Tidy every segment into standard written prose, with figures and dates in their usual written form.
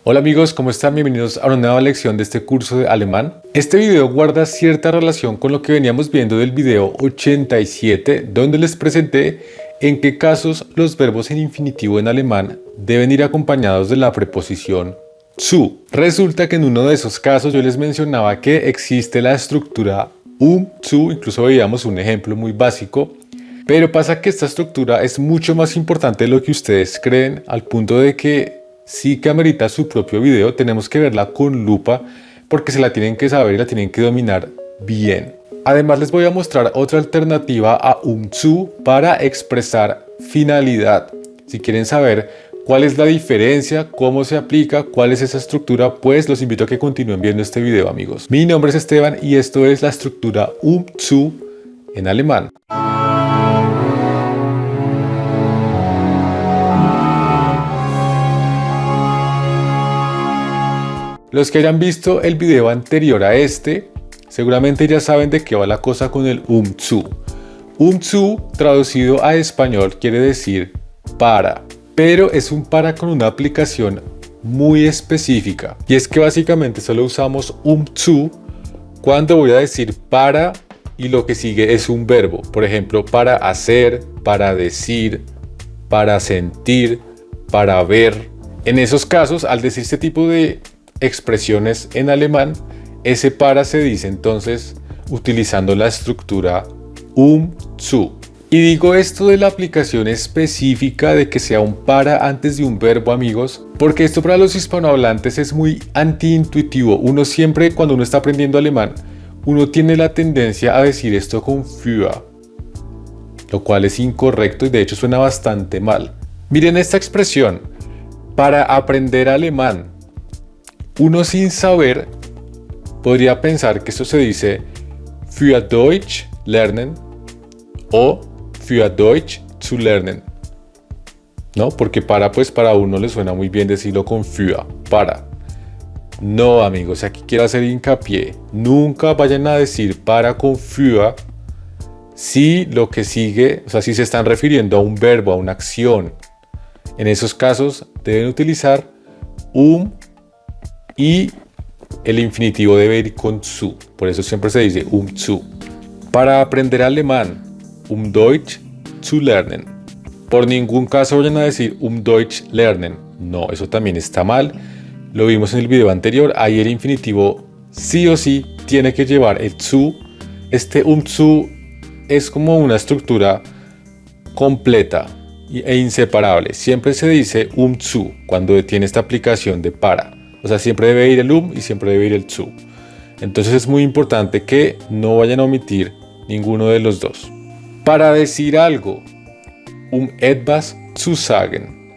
Hola amigos, ¿cómo están? Bienvenidos a una nueva lección de este curso de alemán. Este video guarda cierta relación con lo que veníamos viendo del video 87, donde les presenté en qué casos los verbos en infinitivo en alemán deben ir acompañados de la preposición zu. Resulta que en uno de esos casos yo les mencionaba que existe la estructura zu, incluso veíamos un ejemplo muy básico, pero pasa que esta estructura es mucho más importante de lo que ustedes creen, al punto de que sí que amerita su propio video. Tenemos que verla con lupa porque se la tienen que saber y la tienen que dominar bien. Además les voy a mostrar otra alternativa a zu para expresar finalidad. Si quieren saber cuál es la diferencia, cómo se aplica, cuál es esa estructura, pues los invito a que continúen viendo este video, amigos. Mi nombre es Esteban y esto es la estructura zu en alemán. Los que hayan visto el video anterior a este, seguramente ya saben de qué va la cosa con el zu. Zu, traducido a español, quiere decir para, pero es un para con una aplicación muy específica. Y es que básicamente solo usamos zu cuando voy a decir para y lo que sigue es un verbo. Por ejemplo, para hacer, para decir, para sentir, para ver. En esos casos, al decir este tipo de expresiones en alemán, ese para se dice entonces utilizando la estructura zu. Y digo esto de la aplicación específica de que sea un para antes de un verbo, amigos, porque esto para los hispanohablantes es muy antiintuitivo. Uno siempre, cuando uno está aprendiendo alemán, uno tiene la tendencia a decir esto con für, lo cual es incorrecto y de hecho suena bastante mal. Miren esta expresión: para aprender alemán. Uno sin saber podría pensar que esto se dice für Deutsch lernen o für Deutsch zu lernen, ¿no? Porque para uno le suena muy bien decirlo con für, para. No, amigos, aquí quiero hacer hincapié. Nunca vayan a decir para con für si lo que sigue, o sea, si se están refiriendo a un verbo, a una acción. En esos casos deben utilizar y el infinitivo debe ir con zu. Por eso siempre se dice zu. Para aprender alemán, Deutsch zu lernen. Por ningún caso vayan a decir Deutsch lernen. No, eso también está mal. Lo vimos en el video anterior. Ahí el infinitivo sí o sí tiene que llevar el zu. Este zu es como una estructura completa e inseparable. Siempre se dice zu cuando tiene esta aplicación de para. O sea, siempre debe ir el y siempre debe ir el zu. Entonces es muy importante que no vayan a omitir ninguno de los dos. Para decir algo, etwas zu sagen.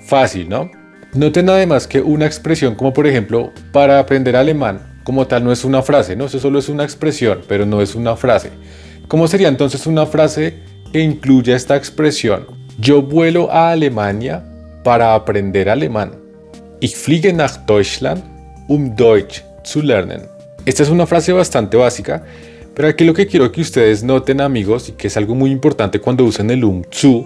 Fácil, ¿no? Noten además que una expresión como por ejemplo, para aprender alemán, como tal no es una frase, ¿no? Eso solo es una expresión, pero no es una frase. ¿Cómo sería entonces una frase que incluya esta expresión? Yo vuelo a Alemania para aprender alemán. Ich fliege nach Deutschland, Deutsch zu lernen. Esta es una frase bastante básica, pero aquí lo que quiero que ustedes noten, amigos, y que es algo muy importante cuando usan el zu,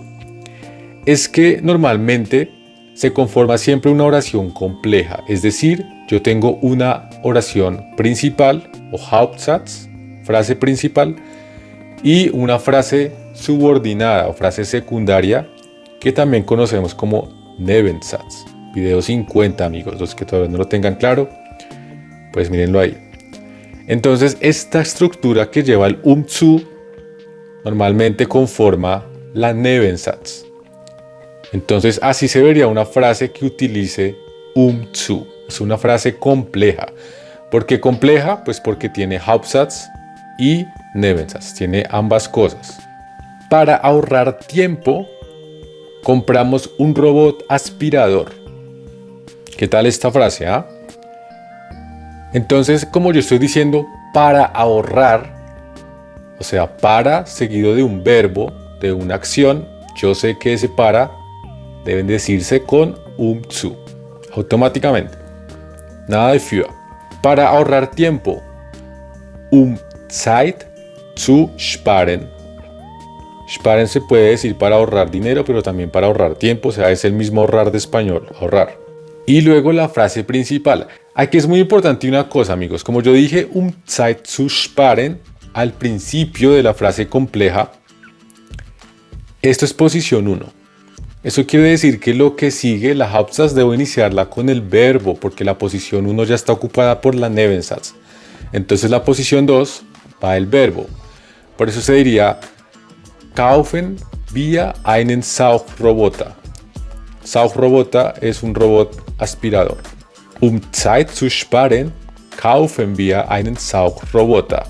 es que normalmente se conforma siempre una oración compleja. Es decir, yo tengo una oración principal o Hauptsatz, frase principal, y una frase subordinada o frase secundaria que también conocemos como Nebensatz. Video 50, amigos, los que todavía no lo tengan claro, pues mírenlo ahí. Entonces esta estructura que lleva el zu normalmente conforma la Nebensatz. Entonces así se vería una frase que utilice zu. Es una frase compleja. ¿Por qué compleja? Pues porque tiene Hauptsatz y Nebensatz, tiene ambas cosas. Para ahorrar tiempo, compramos un robot aspirador. ¿Qué tal esta frase? Entonces, como yo estoy diciendo, para ahorrar, o sea, para seguido de un verbo, de una acción, yo sé que ese para deben decirse con zu, automáticamente. Nada de für. Para ahorrar tiempo, Zeit zu sparen. Sparen se puede decir para ahorrar dinero, pero también para ahorrar tiempo, o sea, es el mismo ahorrar de español, ahorrar. Y luego la frase principal. Aquí es muy importante una cosa, amigos. Como yo dije, Zeit zu sparen al principio de la frase compleja. Esto es posición 1. Eso quiere decir que lo que sigue, la Hauptsatz, debo iniciarla con el verbo, porque la posición 1 ya está ocupada por la Nebensatz. Entonces la posición 2 va el verbo. Por eso se diría kaufen wir einen Saugroboter. Saugroboter es un robot aspirador. Zeit zu sparen, kaufen wir einen Saugroboter.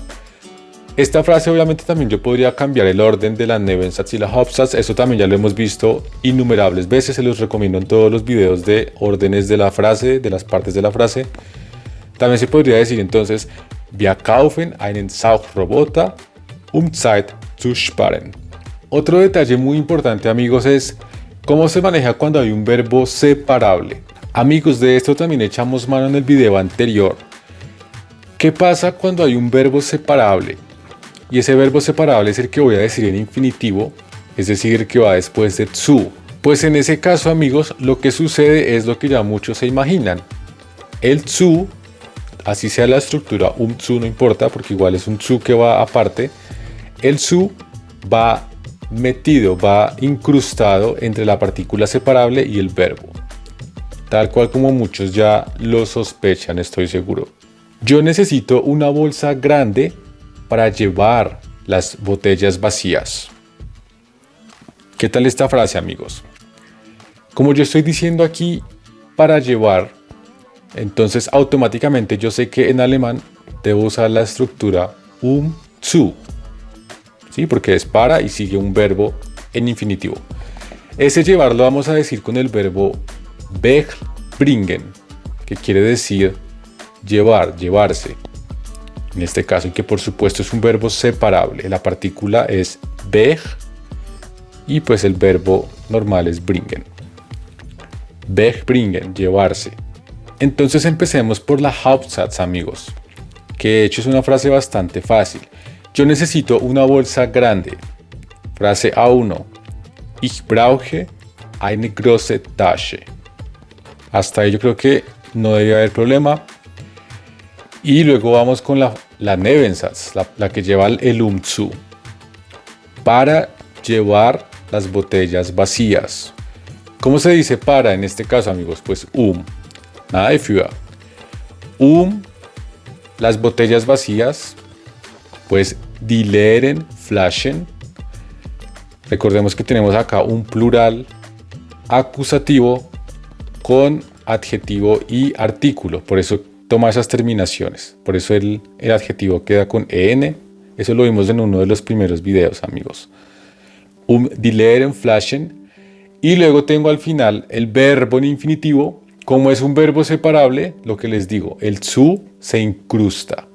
Esta frase obviamente también yo podría cambiar el orden de la Nebensatz y la Hauptsatz. Eso también ya lo hemos visto innumerables veces. Se los recomiendo en todos los videos de órdenes de la frase, de las partes de la frase. También se podría decir entonces, wir kaufen einen Saugroboter, Zeit zu sparen. Otro detalle muy importante, amigos, es cómo se maneja cuando hay un verbo separable. Amigos, de esto también echamos mano en el video anterior. ¿Qué pasa cuando hay un verbo separable? Y ese verbo separable es el que voy a decir en infinitivo, es decir, el que va después de zu. Pues en ese caso, amigos, lo que sucede es lo que ya muchos se imaginan. El zu, así sea la estructura, zu no importa, porque igual es un zu que va aparte. El zu va metido, va incrustado entre la partícula separable y el verbo. Tal cual como muchos ya lo sospechan, estoy seguro. Yo necesito una bolsa grande para llevar las botellas vacías. ¿Qué tal esta frase, amigos? Como yo estoy diciendo aquí para llevar, entonces automáticamente yo sé que en alemán debo usar la estructura zu. ¿Sí? Porque es para y sigue un verbo en infinitivo. Ese llevar lo vamos a decir con el verbo wegbringen, que quiere decir llevar, llevarse. En este caso, y que por supuesto es un verbo separable. La partícula es weg y pues el verbo normal es bringen. Wegbringen, llevarse. Entonces empecemos por la Hauptsatz, amigos, que de hecho es una frase bastante fácil. Yo necesito una bolsa grande. Frase A1. Ich brauche eine große Tasche. Hasta ahí yo creo que no debería haber problema. Y luego vamos con la Nebensatz, la que lleva el zu. Para llevar las botellas vacías. ¿Cómo se dice para en este caso, amigos? Pues nada de für. Las botellas vacías, pues die leeren Flaschen. Recordemos que tenemos acá un plural acusativo con adjetivo y artículo. Por eso toma esas terminaciones. Por eso el adjetivo queda con en. Eso lo vimos en uno de los primeros videos, amigos. Die leeren Flaschen. Y luego tengo al final el verbo en infinitivo. Como es un verbo separable, lo que les digo, el zu se incrusta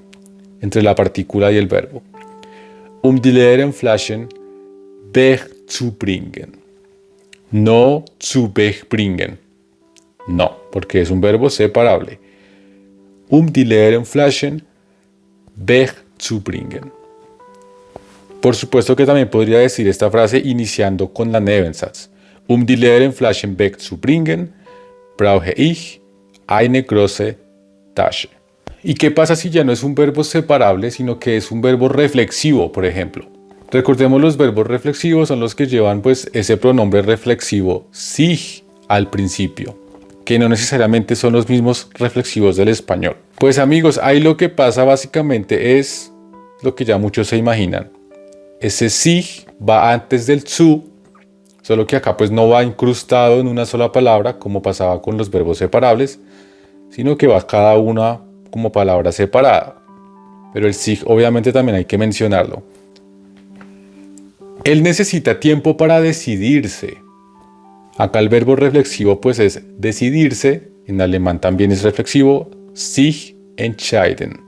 entre la partícula y el verbo. Die leeren Flaschen wegzubringen. No zu wegbringen. No, porque es un verbo separable. Die leeren Flaschen wegzubringen. Por supuesto que también podría decir esta frase iniciando con la Nebensatz. Die leeren Flaschen wegzubringen, brauche ich eine große Tasche. ¿Y qué pasa si ya no es un verbo separable, sino que es un verbo reflexivo, por ejemplo? Recordemos, los verbos reflexivos son los que llevan pues ese pronombre reflexivo sich al principio, que no necesariamente son los mismos reflexivos del español. Pues amigos, ahí lo que pasa básicamente es lo que ya muchos se imaginan. Ese sich va antes del zu, solo que acá pues no va incrustado en una sola palabra como pasaba con los verbos separables, sino que va cada una como palabra separada. Pero el sich obviamente también hay que mencionarlo. Él necesita tiempo para decidirse. Acá el verbo reflexivo pues es decidirse, en alemán también es reflexivo, sich entscheiden.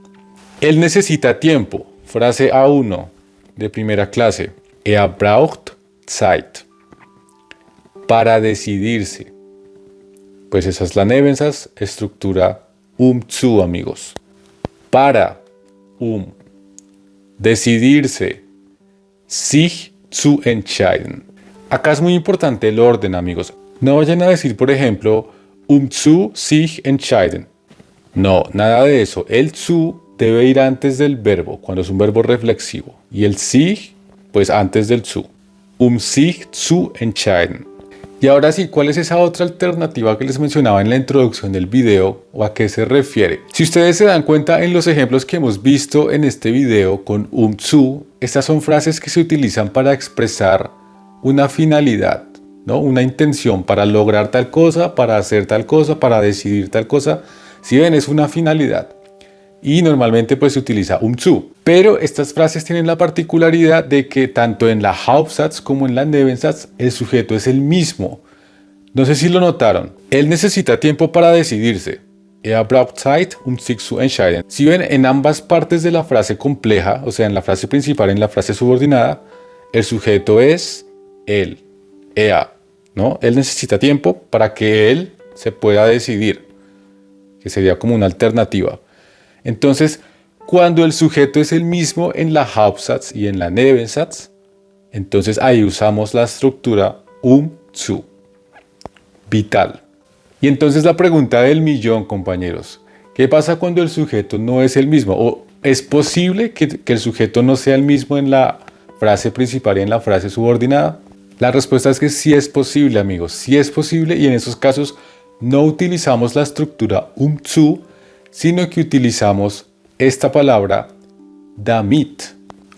Él necesita tiempo, frase A1 de primera clase, er braucht Zeit. Para decidirse. Pues esa es la Nebensatz, estructura zu, amigos. Para, decidirse, sich zu entscheiden. Acá es muy importante el orden, amigos. No vayan a decir, por ejemplo, zu sich entscheiden. No, nada de eso. El zu debe ir antes del verbo, cuando es un verbo reflexivo. Y el sich, pues antes del zu. Sich zu entscheiden. Y ahora sí, ¿cuál es esa otra alternativa que les mencionaba en la introducción del video o a qué se refiere? Si ustedes se dan cuenta en los ejemplos que hemos visto en este video con zu, estas son frases que se utilizan para expresar una finalidad, ¿no? Una intención para lograr tal cosa, para hacer tal cosa, para decidir tal cosa. Si ven, es una finalidad. Y normalmente pues se utiliza zu. Pero estas frases tienen la particularidad de que tanto en la Hauptsatz como en la Nebensatz el sujeto es el mismo. No sé si lo notaron. Él necesita tiempo para decidirse. Er braucht Zeit, sich zu entscheiden. Si ven, en ambas partes de la frase compleja, o sea, en la frase principal y en la frase subordinada, el sujeto es él, ¿no? Él necesita tiempo para que él se pueda decidir, que sería como una alternativa. Entonces, cuando el sujeto es el mismo en la Hauptsatz y en la Nebensatz, entonces ahí usamos la estructura zu. Vital. Y entonces la pregunta del millón, compañeros. ¿Qué pasa cuando el sujeto no es el mismo? ¿O es posible que el sujeto no sea el mismo en la frase principal y en la frase subordinada? La respuesta es que sí es posible, amigos. Sí es posible, y en esos casos no utilizamos la estructura zu, sino que utilizamos esta palabra damit.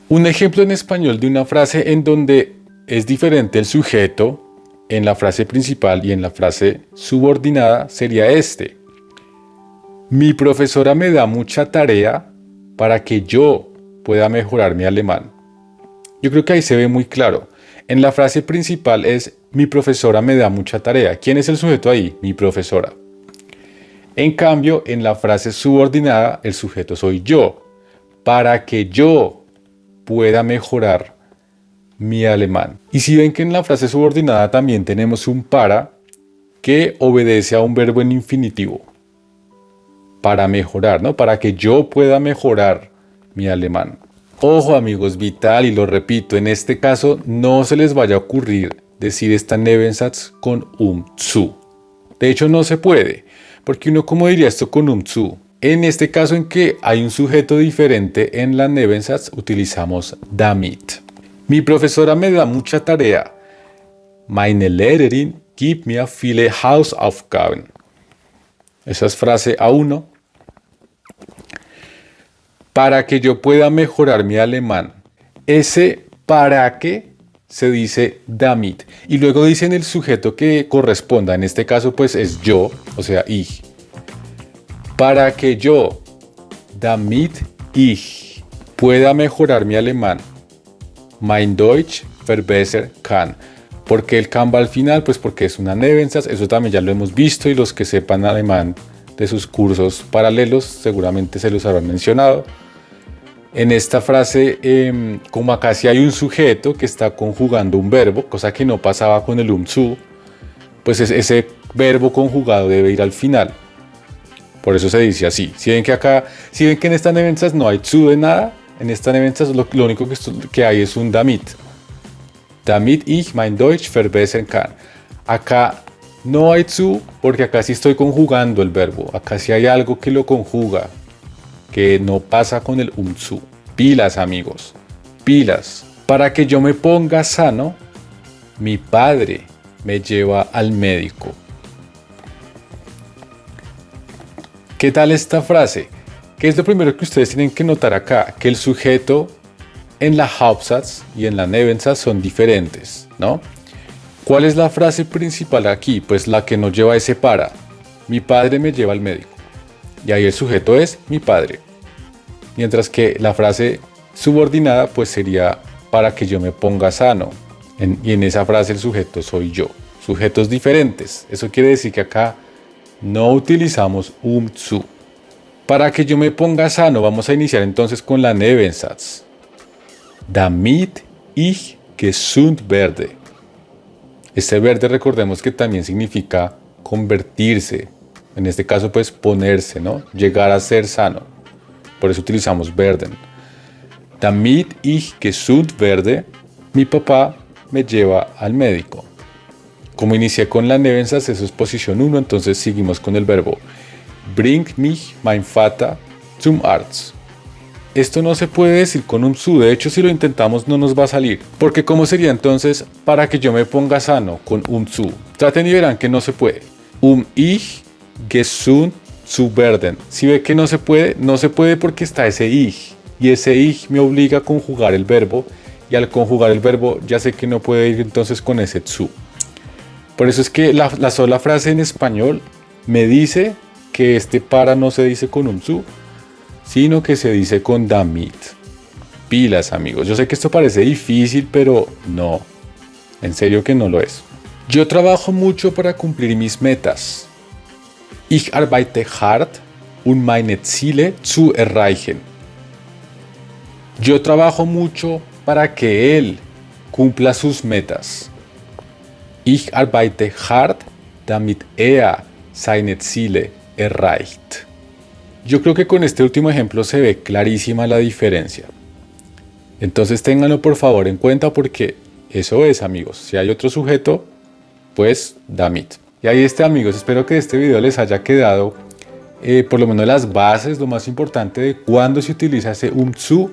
Un ejemplo en español de una frase en donde es diferente el sujeto en la frase principal y en la frase subordinada sería este. Mi profesora me da mucha tarea para que yo pueda mejorar mi alemán. Yo creo que ahí se ve muy claro. En la frase principal es mi profesora me da mucha tarea. ¿Quién es el sujeto ahí? Mi profesora. En cambio, en la frase subordinada, el sujeto soy yo, para que yo pueda mejorar mi alemán. Y si ven que en la frase subordinada también tenemos un para que obedece a un verbo en infinitivo. Para mejorar, ¿no? Para que yo pueda mejorar mi alemán. Ojo, amigos, vital, y lo repito, en este caso no se les vaya a ocurrir decir esta Nebensatz con zu. De hecho, no se puede. Porque uno, ¿cómo diría esto con zu? En este caso en que hay un sujeto diferente en la Nebensatz, utilizamos damit. Mi profesora me da mucha tarea. Meine Lehrerin gibt mir viele Hausaufgaben. Esa es frase A1. Para que yo pueda mejorar mi alemán. Ese para que se dice damit. Y luego dicen el sujeto que corresponda. En este caso pues es yo, o sea, ich. Para que yo, damit ich, pueda mejorar mi alemán. Mein Deutsch verbessern kann. ¿Por qué el kann va al final? Pues porque es una Nebensatz. Eso también ya lo hemos visto, y los que sepan alemán de sus cursos paralelos seguramente se los habrán mencionado. En esta frase, como acá sí hay un sujeto que está conjugando un verbo, cosa que no pasaba con el zu, pues ese verbo conjugado debe ir al final. Por eso se dice así. Si ven que en esta Nebensatz no hay zu de nada, en esta Nebensatz lo único que hay es un damit. Damit ich mein Deutsch verbessern kann. Acá no hay zu porque acá sí estoy conjugando el verbo. Acá sí hay algo que lo conjuga, que no pasa con el zu. Pilas, amigos, pilas. Para que yo me ponga sano, mi padre me lleva al médico. ¿Qué tal esta frase? ¿Qué es lo primero que ustedes tienen que notar acá? Que el sujeto en la Hauptsatz y en la Nebensatz son diferentes, ¿no? ¿Cuál es la frase principal aquí? Pues la que nos lleva ese para. Mi padre me lleva al médico. Y ahí el sujeto es mi padre. Mientras que la frase subordinada pues sería para que yo me ponga sano. Y en esa frase el sujeto soy yo. Sujetos diferentes. Eso quiere decir que acá no utilizamos zu. Para que yo me ponga sano, vamos a iniciar entonces con la Nebensatz. Damit ich gesund werde. Este verde, recordemos que también significa convertirse. En este caso pues ponerse, ¿no? Llegar a ser sano. Por eso utilizamos werden. Damit ich gesund werde, mi papá me lleva al médico. Como inicié con la Nebensatz, eso es posición 1, entonces seguimos con el verbo bring mich mein Vater zum Arzt. Esto no se puede decir con un zu, de hecho si lo intentamos no nos va a salir. Porque ¿cómo sería entonces para que yo me ponga sano con un zu? Traten y verán que no se puede. Ich gesund zu werden. Si ve que no se puede porque está ese ich. Y ese ich me obliga a conjugar el verbo. Y al conjugar el verbo ya sé que no puede ir entonces con ese zu. Por eso es que la sola frase en español me dice que este para no se dice con un zu, sino que se dice con damit. Pilas, amigos. Yo sé que esto parece difícil, pero no. En serio que no lo es. Yo trabajo mucho para cumplir mis metas. Ich arbeite hart, um meine Ziele zu erreichen. Yo trabajo mucho para que él cumpla sus metas. Ich arbeite hart, damit er seine Ziele erreicht. Yo creo que con este último ejemplo se ve clarísima la diferencia. Entonces ténganlo por favor en cuenta porque eso es, amigos. Si hay otro sujeto, pues damit. Y ahí está, amigos. Espero que este video les haya quedado por lo menos las bases, lo más importante de cuándo se utiliza ese zu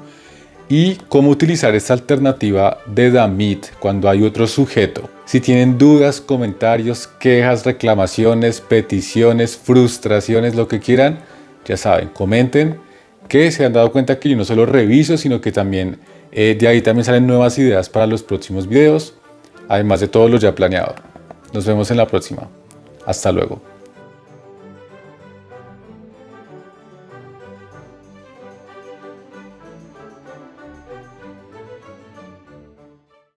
y cómo utilizar esta alternativa de damit cuando hay otro sujeto. Si tienen dudas, comentarios, quejas, reclamaciones, peticiones, frustraciones, lo que quieran, ya saben, comenten, que se han dado cuenta que yo no solo reviso, sino que también de ahí también salen nuevas ideas para los próximos videos, además de todo lo ya planeado. Nos vemos en la próxima. Hasta luego.